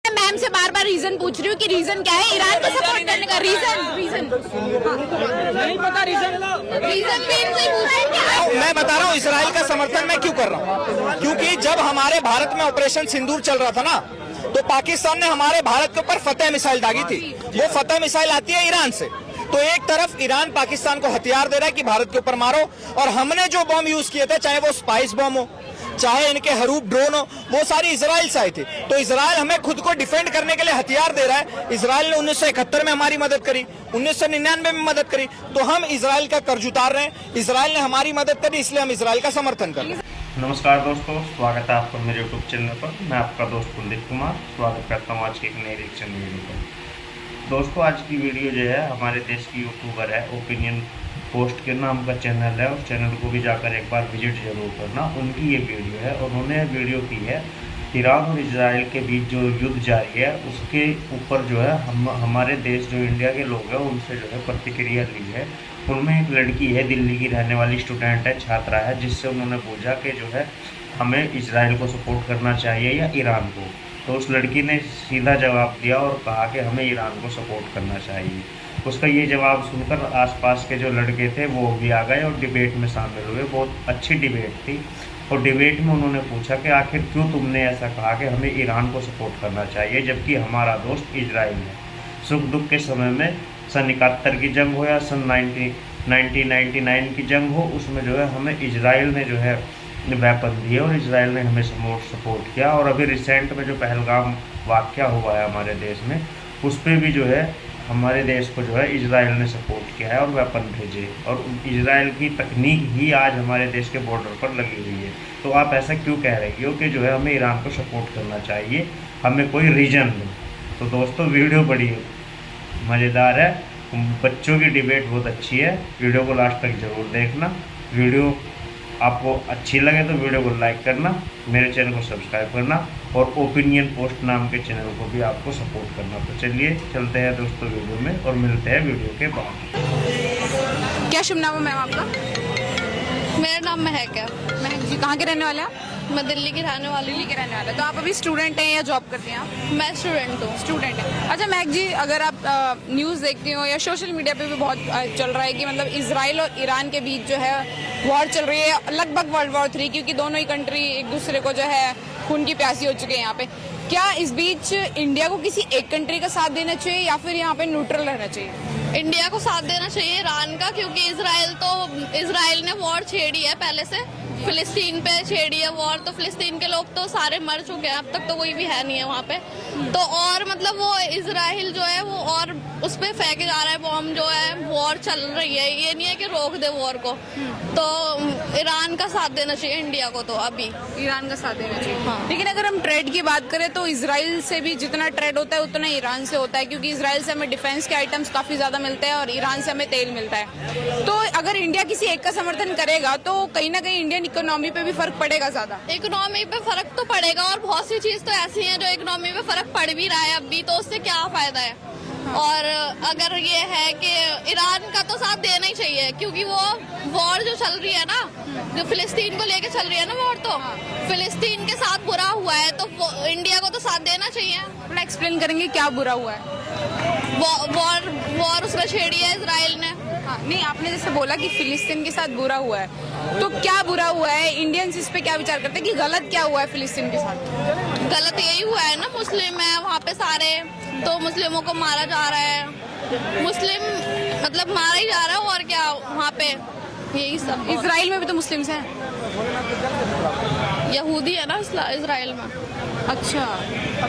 Ma'am से बार बार reason पूछ रही हूँ कि रीजन क्या है ईरान को सपोर्ट करने का। रीजन नहीं पता रीजन भी इनसे पूछ रहे हैं। मैं बता रहा हूँ इसराइल का समर्थन मैं क्यों कर रहा हूँ, क्योंकि जब हमारे भारत में ऑपरेशन सिंदूर चल रहा था ना, तो पाकिस्तान ने हमारे भारत के ऊपर फतेह मिसाइल दागी थी। वो फतेह मिसाइल आती है ईरान से। तो एक तरफ ईरान पाकिस्तान को हथियार दे रहा है कि भारत के ऊपर मारो, और हमने जो बॉम्ब यूज किए थे, चाहे वो स्पाइस बॉम्ब हो, चाहे इनके हरूफ ड्रोन हो, वो सारी इजराइल से आई थी। तो इजराइल हमें खुद को डिफेंड करने के लिए हथियार दे रहा है। इजराइल ने 1971 में हमारी मदद करी, 1999 में मदद करी, तो हम इजराइल का कर्ज उतार रहे हैं। इजराइल ने हमारी मदद करी, इसलिए हम इजराइल का समर्थन कर रहे हैं। नमस्कार दोस्तों, स्वागत है आपका मेरे यूट्यूब चैनल पर। मैं आपका दोस्त कुलदीप कुमार स्वागत करता हूँ आज की एक नई रिएक्शन वीडियो पर। दोस्तों, आज की वीडियो जो है हमारे देश की यूट्यूबर है, ओपिनियन पोस्ट के नाम का चैनल है, उस चैनल को भी जाकर एक बार विजिट जरूर करना। उनकी ये वीडियो है और उन्होंने वीडियो की है ईरान और इजराइल के बीच जो युद्ध जारी है उसके ऊपर जो है हमारे देश जो इंडिया के लोग हैं उनसे जो है प्रतिक्रिया ली है। उनमें एक लड़की है, दिल्ली की रहने वाली स्टूडेंट है, छात्रा है, जिससे उन्होंने पूछा कि जो है हमें इजराइल को सपोर्ट करना चाहिए या ईरान को। तो उस लड़की ने सीधा जवाब दिया और कहा कि हमें ईरान को सपोर्ट करना चाहिए। उसका ये जवाब सुनकर आसपास के जो लड़के थे वो भी आ गए और डिबेट में शामिल हुए। बहुत अच्छी डिबेट थी और डिबेट में उन्होंने पूछा कि आखिर क्यों तुमने ऐसा कहा कि हमें ईरान को सपोर्ट करना चाहिए, जबकि हमारा दोस्त इजराइल है। सुख दुख के समय में सन 71 की जंग हो या सन 1999 की जंग हो, उसमें जो है हमें इजराइल ने जो है वेपन दिए और इजराइल ने हमें सपोर्ट किया। और अभी रिसेंट में जो पहलगाम वाक़या हुआ है हमारे देश में, उस पर भी जो है हमारे देश को जो है इजराइल ने सपोर्ट किया है और वेपन भेजे। और इजराइल की तकनीक ही आज हमारे देश के बॉर्डर पर लगी हुई है। तो आप ऐसा क्यों कह रही हो कि जो है हमें ईरान को सपोर्ट करना चाहिए, हमें कोई रीजन दो। तो दोस्तों, वीडियो बड़ी मज़ेदार है, बच्चों की डिबेट बहुत अच्छी है। वीडियो को लास्ट तक ज़रूर देखना। वीडियो आपको अच्छी लगे तो वीडियो को लाइक करना, मेरे चैनल को सब्सक्राइब करना और ओपिनियन पोस्ट नाम के चैनल को भी आपको सपोर्ट करना। तो चलिए चलते हैं दोस्तों वीडियो में और मिलते हैं वीडियो के बाद। क्या शुभ नाम है मैम आपका? मेरा नाम महक है। महक जी, कहाँ के रहने वाले हैं? मैं दिल्ली की रहने वाली हूँ। दिल्ली के रहने वाले। तो आप अभी स्टूडेंट हैं या जॉब करते हैं आप? मैं स्टूडेंट हूँ। स्टूडेंट है। अच्छा महक जी, अगर आप न्यूज़ देखती हो या सोशल मीडिया पे भी बहुत चल रहा है कि मतलब इजराइल और ईरान के बीच जो है वॉर चल रही है, लगभग वर्ल्ड वॉर 3, क्योंकि दोनों ही कंट्री एक दूसरे को जो है खून की प्यासी हो चुके हैं यहाँ पे। क्या इस बीच इंडिया को किसी एक कंट्री का साथ देना चाहिए या फिर यहाँ पे न्यूट्रल रहना चाहिए? इंडिया को साथ देना चाहिए ईरान का, क्योंकि इजराइल ने वॉर छेड़ी है पहले से, फिलिस्तीन पे छेड़ी है वॉर। तो फिलिस्तीन के लोग तो सारे मर चुके हैं, अब तक तो कोई भी है नहीं है वहाँ पे। तो और मतलब वो इजराइल जो है वो और उस पर फेंके जा रहा है बॉम्ब, जो है वॉर चल रही है। ये नहीं है कि रोक दे वॉर को। तो ईरान का साथ देना चाहिए इंडिया को, तो अभी ईरान का साथ देना चाहिए। हाँ। लेकिन अगर हम ट्रेड की बात करें तो इजराइल से भी जितना ट्रेड होता है उतना ईरान से होता है, क्योंकि इजराइल से हमें डिफेंस के आइटम्स काफी ज्यादा मिलते हैं और ईरान से हमें तेल मिलता है। तो अगर इंडिया किसी एक का समर्थन करेगा तो कहीं ना कहीं इंडियन इकोनॉमी पे भी फर्क पड़ेगा ज्यादा। इकोनॉमी पे फर्क तो पड़ेगा, और बहुत सी चीज तो ऐसी है जो इकोनॉमी पे फर्क पड़ भी रहा है अभी, तो उससे क्या फायदा है। हाँ। और अगर ये है कि ईरान का तो साथ देना ही चाहिए, क्योंकि वो वॉर जो चल रही है ना, जो फिलिस्तीन को लेके चल रही है ना वॉर, तो फिलिस्तीन के साथ बुरा हुआ है, तो इंडिया को तो साथ देना चाहिए। थोड़ा एक्सप्लेन करेंगे क्या बुरा हुआ है? वॉर उसमें छेड़ी है इजराइल ने। हाँ, नहीं, आपने जैसे बोला कि फिलिस्तीन के साथ बुरा हुआ है, तो क्या बुरा हुआ है? इंडियंस इस पे क्या विचार करते हैं कि गलत क्या हुआ है फिलिस्तीन के साथ? गलत यही हुआ है ना, मुस्लिम है वहाँ पे सारे, तो मुस्लिमों को मारा जा रहा है। मुस्लिम मतलब मारा ही जा रहा है, और क्या वहाँ पे यही सब। इजराइल में भी तो मुस्लिम्स हैं। यहूदी है ना इजराइल में। अच्छा,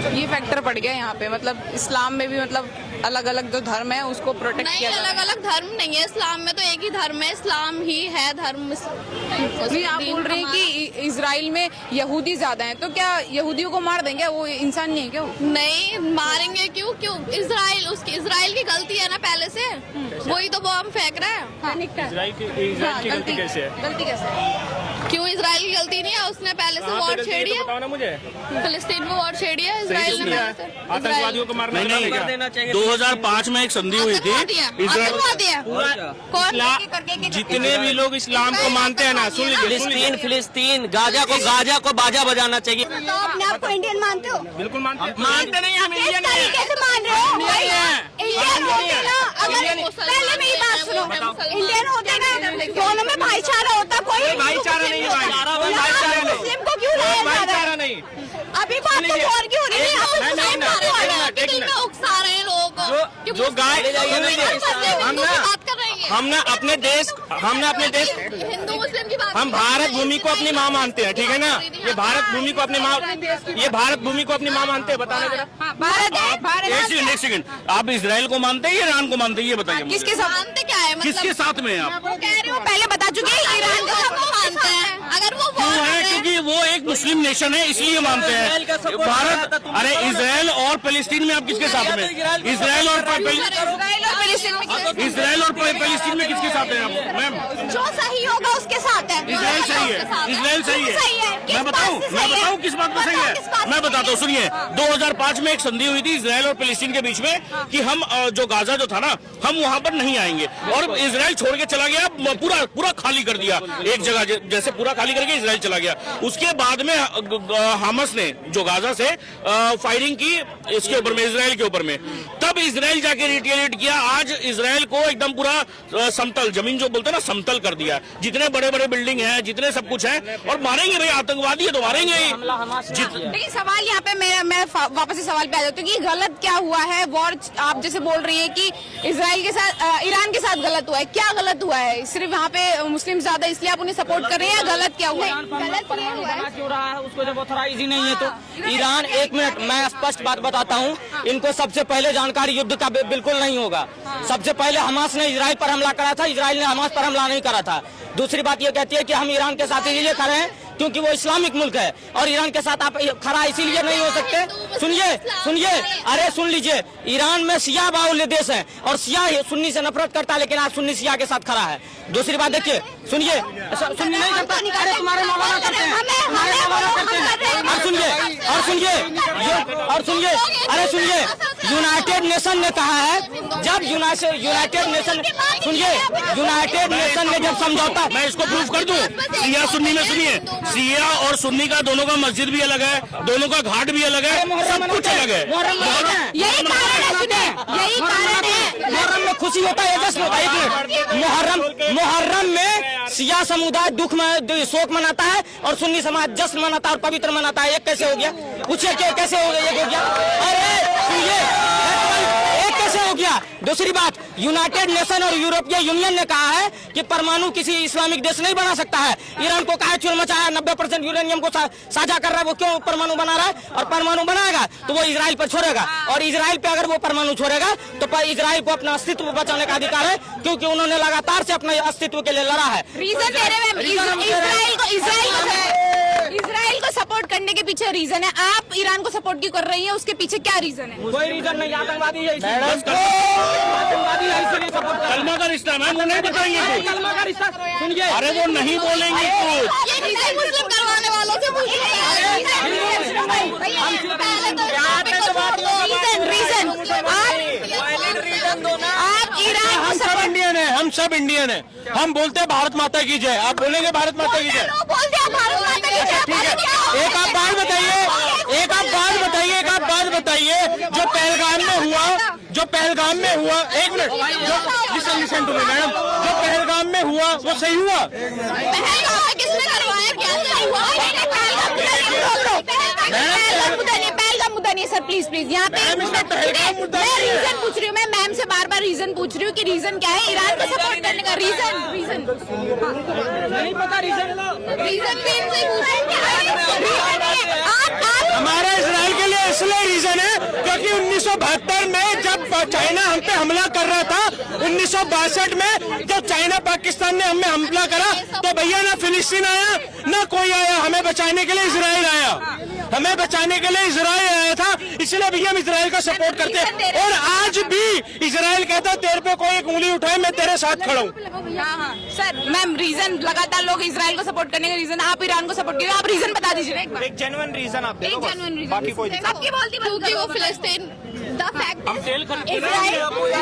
ये फैक्टर पड़ गया यहाँ पे। मतलब इस्लाम में भी मतलब अलग अलग जो धर्म है उसको प्रोटेक्ट नहीं, किया जा रहा है। अलग अलग धर्म नहीं है इस्लाम में, तो एक ही धर्म है, इस्लाम ही है धर्म। नहीं, आप बोल रहे हैं कि इजराइल में यहूदी ज्यादा हैं, तो क्या यहूदियों को मार देंगे? वो इंसान नहीं है क्या? नहीं मारेंगे, क्यों? इजराइल की गलती है ना पहले से, वही तो बॉम्ब फेंक रहा है। इजराइल की गलती कैसे है? गलती कैसे है? क्यों इसराइल की गलती नहीं है? उसने पहले से वॉर छेड़ी है, बताओ ना मुझे। फिलिस्तीन में वॉर छेड़ी है इसराइल ने पहले से। आतंकवादियों को मारना नहीं, कर देना चाहिए। 2005 में एक संधि हुई थी आतंकवादी है कौन? जितने भी लोग इस्लाम को मानते हैं ना, सुन लीजिए, फिलिस्तीन गाजा को बाजा बजाना चाहिए। तो अपने आप को इंडियन मानते हो? बिल्कुल मानते नहीं, हम किस इंडियन हैं। तरीके से मान रहे हो? इंडियन हैं। इंडियन होते ना, अगर पहले मेरी बात सुनो, इंडियन होते ना, दोनों में भाईचारा होता। कोई भाईचारा नहीं है भाई, भाईचारा नहीं, मुस्लिम को क्यों लाया जा रहा भाईचारा है? नहीं। अभी बात तो वॉर की हो रही है, अब नहीं, मुसलमान नहीं, मारो वाला है। एक मिनट। उकसा रहे हैं लोगों को जो गाय हम बात कर रहे हैं। हमने अपने देश हिंदू मुस्लिम की बात हम भारत भूमि को अपनी माँ मानते हैं, ठीक है ना? ये भारत भूमि को अपनी माँ मानते हैं। बताना जरा। एक सेकंड, आप इसराइल को मानते हैं या ईरान को मानते हैं, ये बताइए मुझे। किसके साथ मानते क्या है? किसके साथ में हैं आप? वो कह रहे हो, पहले बता चुके हैं, ईरान का सबको मानते हैं। अगर वो क्यों है? क्योंकि वो एक मुस्लिम नेशन है, इसलिए मानते हैं। भारत, अरे इसराइल और फिलिस्तीन में आप किसके साथ में? इसराइल और फिलिस्तीन में किसके साथ हैं आप मैम? जो सही होगा उसके साथ है। इसराइल सही है, इसराइल सही है। मैं बताऊं किस बात में सही है? मैं बताता हूँ, सुनिए। 2005 में एक संधि हुई थी इसराइल और फिलिस्तीन के बीच में कि हम जो गाजा जो था ना, हम वहां पर नहीं आएंगे, और इसराइल छोड़ के चला गया, पूरा खाली कर दिया एक जगह, जैसे पूरा खाली करके इसराइल चला गया। उसके बाद में हमास ने जो गाजा से फायरिंग की इसके ऊपर में, इसराइल के ऊपर में, तब इसराइल जाके रिटेलिएट किया। आज इसराइल को एकदम पूरा समतल जमीन जो बोलते हैं ना, समतल कर दिया। जितने बड़े बड़े बिल्डिंग हैं, जितने सब कुछ है, और मारेंगे भाई, आतंकवादी है तो मारेंगे ही। देखिए सवाल यहाँ पे मैं वापस से सवाल पे आ जाती हूँ कि गलत क्या हुआ है? वॉर आप जैसे बोल रही है कि इसराइल के साथ, ईरान के साथ गलत हुआ है, क्या गलत हुआ है? सिर्फ वहाँ पे मुस्लिम ज्यादा इसलिए आप उन्हें सपोर्ट कर रहे हैं, या गलत क्या हुआ है? गलत ये हुआ है। क्यों रहा है उसको जब ऑथराइज ही नहीं है तो? ईरान, एक मिनट, मैं स्पष्ट बात बताता हूँ, इनको सबसे पहले जानकारी युद्ध का बिल्कुल नहीं होगा। सबसे पहले हमास ने इजराइल पर हमला करा था, इजराइल ने हमास पर हमला नहीं करा था। दूसरी बात ये कहती है कि हम ईरान के साथ इसीलिए खड़े हैं क्योंकि वो इस्लामिक मुल्क है, और ईरान के साथ आप खड़ा इसीलिए नहीं हो सकते। सुनिए, अरे सुन लीजिए, ईरान में शिया बाहुल्य देश है, और शिया सुन्नी से नफरत करता है, लेकिन आज सुन्नी शिया के साथ खड़ा है। दूसरी बात देखिए, सुनिए, सुन्नी नहीं करता, अरे तुम्हारे मौलाना करते हैं, तुम्हारे मौलाना करते हैं। और सुनिए, अरे सुनिए, यूनाइटेड नेशन ने कहा है, जब यूनाइटेड नेशन ने जब समझौता, मैं इसको प्रूफ कर दूं, शिया सुन्नी में, सुनिए, शिया और सुन्नी का दोनों का मस्जिद भी अलग है, दोनों का घाट भी अलग है, सब कुछ अलग है। यही कारण है, सुने, यही कारण है। मुहर्रम में खुशी होता है, जश्न होता है। मुहर्रम में शिया समुदाय दुख में शोक मनाता है, और सुन्नी समाज जश्न मनाता है और पवित्र मनाता है। एक कैसे हो गया? पूछिए कैसे हो गया? एक हो गया? अरे सुनिए, एक कैसे हो गया? दूसरी बात, यूनाइटेड नेशन और यूरोपीय यूनियन ने कहा है कि परमाणु किसी इस्लामिक देश नहीं बना सकता है। ईरान को कहा चुल मचाया, 90% यूरेनियम को साझा कर रहा है, वो क्यों परमाणु बना रहा है? और परमाणु बनाएगा तो वो इजराइल पर छोड़ेगा, और इजराइल पे अगर वो परमाणु छोड़ेगा तो इजराइल को अपना अस्तित्व बचाने का अधिकार है, क्योंकि उन्होंने लगातार से अपने अस्तित्व के लिए लड़ा है। रीजन दे रहे हैं, इसराइल को सपोर्ट करने के पीछे रीजन है। आप ईरान को सपोर्ट क्यों कर रही है? उसके पीछे क्या रीजन है? कोई रीजन नहीं, आतंकवादी है, कलमा का रिश्ता मैम, वो नहीं बताएंगे कुछ। कलमा का रिश्ता, सुनिए, अरे वो नहीं बोलेंगे कुछ। ये रीजन मुस्लिम करवाने वालों से आप ईरान हम सब इंडियन है, हम सब इंडियन है। हम बोलते हैं भारत माता की जय, आप बोलेंगे भारत माता की जय? बोलते हैं भारत माता की जय। ठीक है, एक आप बात बताइए, जो पहलगाम में हुआ, एक minute, listen to me madam, जो पहलगाम में हुआ वो सही हुआ? पहलगाम में किसने करवाया? क्या हुआ? पहलगाम मुद्दा नहीं है सर, प्लीज यहाँ पे मैं रीजन पूछ रही हूँ, मैं मैम से बार रीजन पूछ रही हूँ कि रीजन क्या है ईरान को सपोर्ट करने का? रीजन नहीं पता रीजन हमारा इसराइल के लिए इसलिए रीजन है क्योंकि 1972 में जब चाइना हम पे हमला कर रहा था, 1962 में जब चाइना पाकिस्तान ने हम में हमला करा, तो भैया ना फिलिस्तीन आया ना कोई आया, हमें बचाने के लिए इजराइल आया, हमें बचाने के लिए इजराइल आया था, इसलिए भैया हम इजराइल का सपोर्ट करते हैं। और आज भी इजराइल कहता है तेरे पे कोई एक उंगली उठाए मैं तेरे साथ खड़ा हूँ। हाँ सर, मैम रीजन लगातार लोग इजराइल को सपोर्ट करने का रीजन, आप ईरान को सपोर्ट करिए, आप रीजन बता दीजिए एक बार। एक जेन्युइन रीजन आप दे दो, एक genuine reason। बाकी कोई सबकी बोलती क्योंकि वो फिलिस्तीन द फैक्ट इजराइल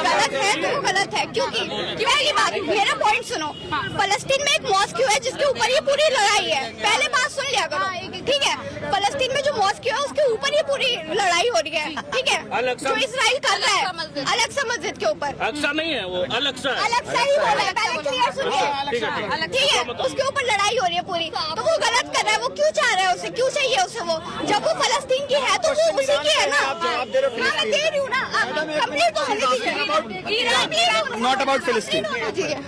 गलत है तो वो गलत है, क्योंकि पहली बात मेरा पॉइंट सुनो, फलस्तीन में एक मॉस्क है जिसके ऊपर ये पूरी लड़ाई है, पहले बात सुन लिया करो, ठीक है। फलस्तीन में जो मॉस्क है उसके ऊपर ये पूरी लड़ाई हो रही है, ठीक है, जो इजराइल कर रहा है अल-अक्सा मस्जिद के ऊपर। अक्सा नहीं है वो, अल-अक्सा ही बोल रहा है, पहले क्लियर सुनिए, ठीक है, उसके ऊपर लड़ाई हो रही है पूरी, तो वो गलत कर रहा है, वो क्यों चाह रहा है, उसे क्यों चाहिए उसे, वो जब वो फलस्तीन की है तो वो उसी की है ना। मैं दे रही हूँ ना, कंप्लीट तो होने दीजिए। नॉट अबाउट फिलिस्तीन।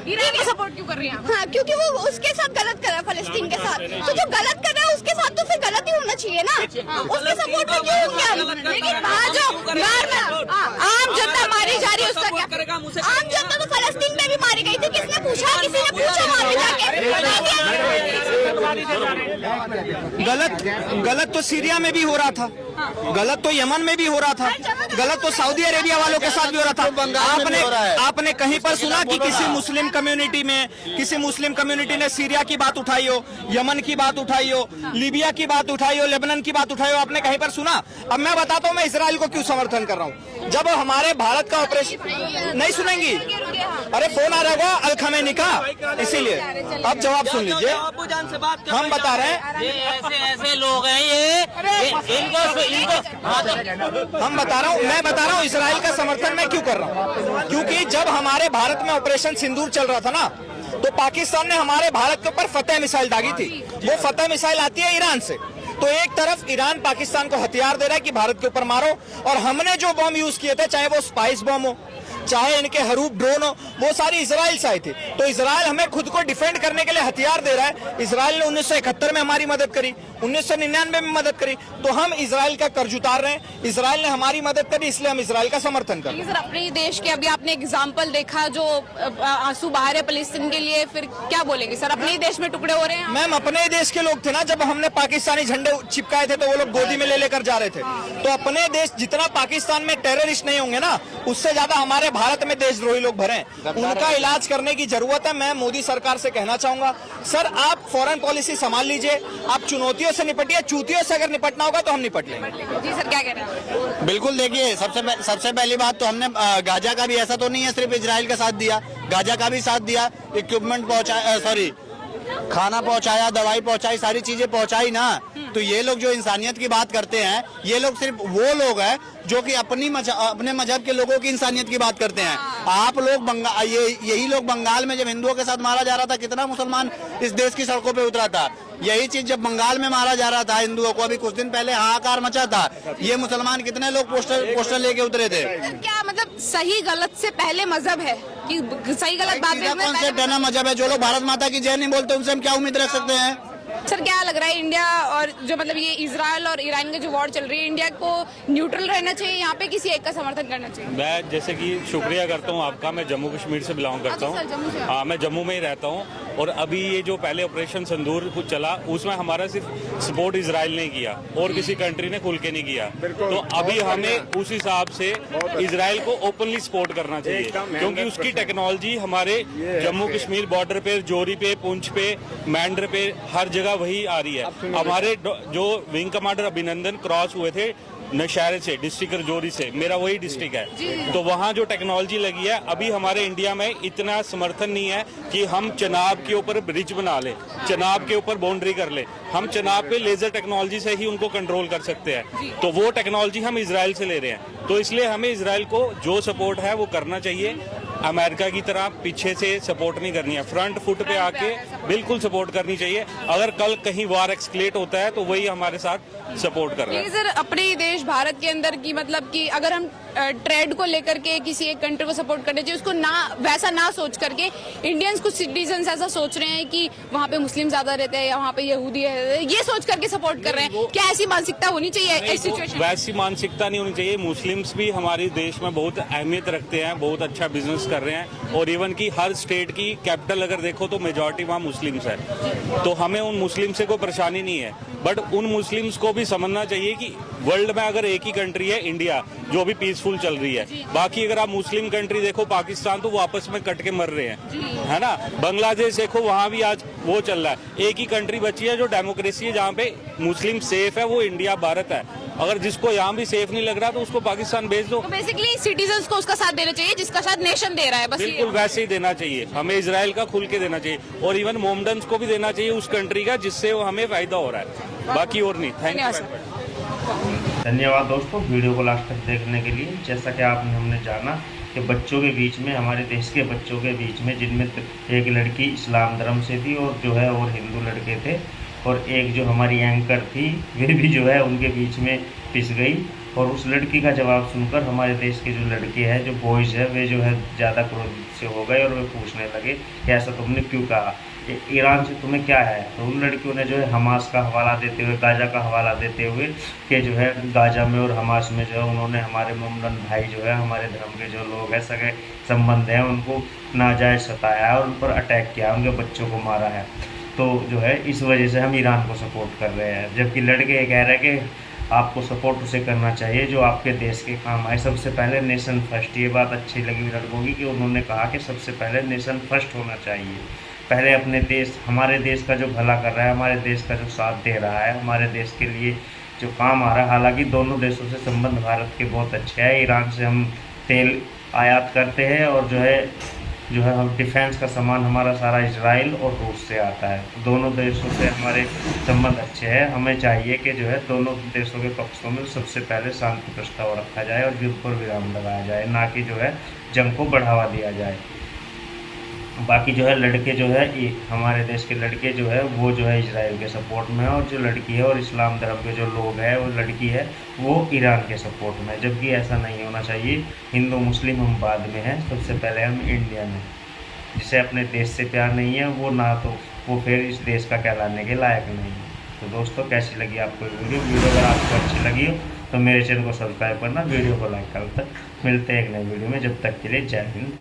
ईरान को सपोर्ट क्यों कर रही हैं? हाँ, क्योंकि वो उसके साथ गलत कर रहा है फलस्तीन के साथ, तो जो गलत कर रहा है उसके साथ तो फिर गलत ही होना चाहिए ना, उसके सपोर्ट में क्यों होंगे हम? लेकिन आम जनता मारी जा रही है, उसका क्या? आम जनता तो फलस्तीन में भी मारी गई थी, किसने पूछा? किसी ने पूछा वहाँ पे जाके? गलत तो सीरिया में भी हो रहा था, गलत तो यमन में भी हो रहा था, गलत तो सऊदी अरेबिया वालों के साथ भी हो रहा था। आपने कहीं पर सुना कि किसी मुस्लिम कम्युनिटी ने सीरिया की बात उठाई हो, यमन की बात उठाई हो, लीबिया की बात उठाई हो, लेबनान की बात उठाई हो? आपने कहीं पर सुना? अब मैं बताता हूँ मैं इसराइल को क्यों समर्थन कर रहा हूँ। जब हमारे भारत का ऑपरेशन नहीं सुनेंगी, अरे फोन आ रहा होगा अल खमेनी का, इसीलिए अब जवाब सुन लीजिए। हम बता रहे हैं ऐसे लोग हैं ये मैं बता रहा हूँ इसराइल का समर्थन मैं क्यों कर रहा हूँ, क्योंकि जब हमारे भारत में ऑपरेशन सिंदूर चल रहा था ना, तो पाकिस्तान ने हमारे भारत के ऊपर फतेह मिसाइल दागी थी। वो फतेह मिसाइल आती है ईरान से, तो एक तरफ ईरान पाकिस्तान को हथियार दे रहा है कि भारत के ऊपर मारो, और हमने जो बम यूज किए थे, चाहे वो स्पाइस बम हो, चाहे इनके हरूफ ड्रोन हो, वो सारी इजराइल से आई थी। तो इजराइल हमें खुद को डिफेंड करने के लिए हथियार दे रहा है। इजराइल ने 1971 में हमारी मदद करी, 1999 में मदद करी, तो हम इजराइल का कर्ज उतार रहे हैं। इजराइल ने हमारी मदद करी, इसलिए हम इजराइल का समर्थन कर रहे हैं। सर, अपने देश के अभी आपने एग्जाम्पल देखा जो आंसू बहा रहे फिलिस्तीन के लिए, फिर क्या बोलेंगे सर? अपने ही देश में टुकड़े हो रहे हैं। मैम, अपने ही देश के लोग थे ना, जब हमने पाकिस्तानी झंडे चिपकाए थे तो वो लोग गोदी में ले लेकर जा रहे थे। तो अपने देश जितना पाकिस्तान में टेररिस्ट नहीं होंगे ना, उससे ज्यादा हमारे भारत में देशद्रोही लोग भरे हैं। उनका इलाज करने की जरूरत है। मैं मोदी सरकार से कहना चाहूंगा, सर आप फॉरेन पॉलिसी संभाल लीजिए, आप चुनौतियों से निपटिए, चूतियों से अगर निपटना होगा तो हम निपट लेंगे। जी सर, क्या कह रहे हैं? बिल्कुल, देखिए सबसे पहली बात तो हमने गाजा का भी ऐसा तो नहीं है सिर्फ इजराइल का साथ दिया, गाजा का भी साथ दिया, इक्विपमेंट पहुंचाया, खाना पहुंचाया, दवाई पहुंचाई, सारी चीजें पहुंचाई ना। तो ये लोग जो इंसानियत की बात करते हैं, ये लोग सिर्फ वो लोग हैं जो कि अपने मजहब के लोगों की इंसानियत की बात करते हैं। आप लोग यही लोग बंगाल में जब हिंदुओं के साथ मारा जा रहा था, कितना मुसलमान इस देश की सड़कों पे उतरा था। यही चीज जब बंगाल में मारा जा रहा था हिंदुओं को, अभी कुछ दिन पहले हाहाकार मचा था, ये मुसलमान कितने लोग पोस्टर लेके उतरे थे। क्या मतलब सही गलत से पहले मजहब है कि सही गलत बात में कॉन्सेप्ट है ना मजहब है। जो लोग भारत माता की जय नहीं बोलते उनसे हम क्या उम्मीद रख सकते हैं? सर, क्या लग रहा है इंडिया और जो मतलब ये इजराइल और ईरान की जो वॉर चल रही है, इंडिया को न्यूट्रल रहना चाहिए यहाँ पे, किसी एक का समर्थन करना चाहिए? मैं जैसे कि शुक्रिया करता हूँ आपका, मैं जम्मू कश्मीर से बिलोंग करता हूँ। हाँ, मैं जम्मू में ही रहता हूँ। और अभी ये जो पहले ऑपरेशन सिंदूर चला, उसमें हमारा सिर्फ सपोर्ट इजराइल ने किया और किसी कंट्री ने खुल के नहीं किया। तो अभी हमें उस हिसाब से इजराइल को ओपनली सपोर्ट करना चाहिए, क्योंकि उसकी टेक्नोलॉजी हमारे जम्मू कश्मीर बॉर्डर पे, जोरी पे, पुंछ पे, मैंड्र पे, हर जगह वही आ रही है। हमारे जो विंग कमांडर अभिनंदन क्रॉस हुए थे नौशहरे से, डिस्ट्रिक्ट रजौरी से, मेरा वही डिस्ट्रिक्ट है, तो वहाँ जो टेक्नोलॉजी लगी है, अभी हमारे इंडिया में इतना समर्थन नहीं है कि हम चनाब के ऊपर ब्रिज बना ले, चनाब के ऊपर बाउंड्री कर ले। हम चनाब पे लेजर टेक्नोलॉजी से ही उनको कंट्रोल कर सकते हैं, तो वो टेक्नोलॉजी हम इजराइल से ले रहे हैं। तो इसलिए हमें इजराइल को जो सपोर्ट है वो करना चाहिए। अमेरिका की तरह पीछे से सपोर्ट नहीं करनी है, फ्रंट फुट पे आके बिल्कुल सपोर्ट करनी चाहिए। अगर कल कहीं वार एक्सक्लेट होता है तो वही हमारे साथ सपोर्ट कर रहा है। लेकिन सर अपने ही देश भारत के अंदर की मतलब कि अगर हम ट्रेड को लेकर के किसी एक कंट्री को सपोर्ट करने चाहिए, उसको ना वैसा ना सोच करके इंडियंस कुछ सिटीजन्स ऐसा सोच रहे हैं कि वहाँ पे मुस्लिम ज्यादा रहते हैं या वहाँ पे यहूदी है, ये सोच करके सपोर्ट कर रहे हैं। क्या ऐसी मानसिकता होनी चाहिए इस सिचुएशन? वैसी मानसिकता नहीं होनी चाहिए। मुस्लिम्स भी हमारे देश में बहुत अहमियत रखते हैं, बहुत अच्छा बिजनेस कर रहे हैं, और इवन की हर स्टेट की कैपिटल अगर देखो तो मेजॉरिटी वहाँ मुस्लिम्स है। तो हमें उन मुस्लिम से कोई परेशानी नहीं है, बट उन मुस्लिम्स को भी समझना चाहिए कि वर्ल्ड में अगर एक ही कंट्री है इंडिया जो भी पीसफुल चल रही है, बाकी अगर आप मुस्लिम कंट्री देखो पाकिस्तान तो वो आपस में कट के मर रहे हैं, है ना। बांग्लादेश देखो वहाँ भी आज वो चल रहा है। एक ही कंट्री बची है जो डेमोक्रेसी है, जहाँ पे मुस्लिम सेफ है, वो इंडिया भारत है। अगर जिसको यहाँ भी सेफ नहीं लग रहा तो उसको पाकिस्तान भेज दो। तो बेसिकली सिटीजन्स को उसका साथ देना चाहिए जिसका साथ नेशन दे रहा है, बस ये। बिल्कुल वैसे ही देना चाहिए, हमें इजराइल का खुल के देना चाहिए, और इवन मोमडन्स को भी देना चाहिए उस कंट्री का जिससे वो हमें फायदा हो रहा है, बाकी और नहीं। Thank you. धन्यवाद दोस्तों वीडियो को लास्ट तक देखने के लिए। जैसा कि हमने जाना कि बच्चों के बीच में, हमारे देश के बच्चों के बीच में, जिनमें एक लड़की इस्लाम धर्म से थी और जो है और हिंदू लड़के थे, और एक जो हमारी एंकर थी वे भी जो है उनके बीच में पिस गई। और उस लड़की का जवाब सुनकर हमारे देश के जो लड़के हैं, जो बॉयज़ है, वे जो है ज़्यादा क्रोधित से हो गए और वे पूछने लगे कि ऐसा तुमने क्यों कहा, ईरान से तुम्हें क्या है। तो उन लड़कियों ने जो है हमास का हवाला देते हुए, गाजा का हवाला देते हुए कि जो है गाजा में और हमास में जो है उन्होंने हमारे मोमडन भाई जो है, हमारे धर्म के जो लोग हैं, सगे संबंध हैं, उनको नाजायज़ सताया है और उन पर अटैक किया, उनके बच्चों को मारा है। तो जो है इस वजह से हम ईरान को सपोर्ट कर रहे हैं, जबकि लड़के ये कह रहे हैं कि आपको सपोर्ट उसे करना चाहिए जो आपके देश के काम आए। सबसे पहले नेशन फर्स्ट, ये बात अच्छी लगी लड़कों की कि उन्होंने कहा कि सबसे पहले नेशन फर्स्ट होना चाहिए। पहले अपने देश, हमारे देश का जो भला कर रहा है, हमारे देश का जो साथ दे रहा है, हमारे देश के लिए जो काम आ रहा है। हालांकि दोनों देशों से संबंध भारत के बहुत अच्छे हैं। ईरान से हम तेल आयात करते हैं और जो है हम डिफेंस का सामान हमारा सारा इजराइल और रूस से आता है। दोनों देशों से हमारे संबंध अच्छे हैं। हमें चाहिए कि जो है दोनों देशों के पक्षों में सबसे पहले शांति प्रस्ताव रखा जाए और युद्ध पर विराम लगाया जाए, ना कि जो है जंग को बढ़ावा दिया जाए। बाकी जो है लड़के जो है हमारे देश के लड़के जो है वो जो है इजराइल के सपोर्ट में है, और जो लड़की है और इस्लाम धर्म के जो लोग हैं वो लड़की है वो ईरान के सपोर्ट में है। जबकि ऐसा नहीं होना चाहिए। हिंदू मुस्लिम हम बाद में हैं, सबसे पहले हम इंडियन हैं। जिसे अपने देश से प्यार नहीं है वो ना तो वो फिर इस देश का कहलाने के लायक नहीं है। तो दोस्तों कैसी लगी आपको वीडियो अगर आपको अच्छी लगी हो तो मेरे चैनल को सब्सक्राइब करना, वीडियो को लाइक करना। मिलते हैं एक नई वीडियो में, जब तक के लिए जय हिंद।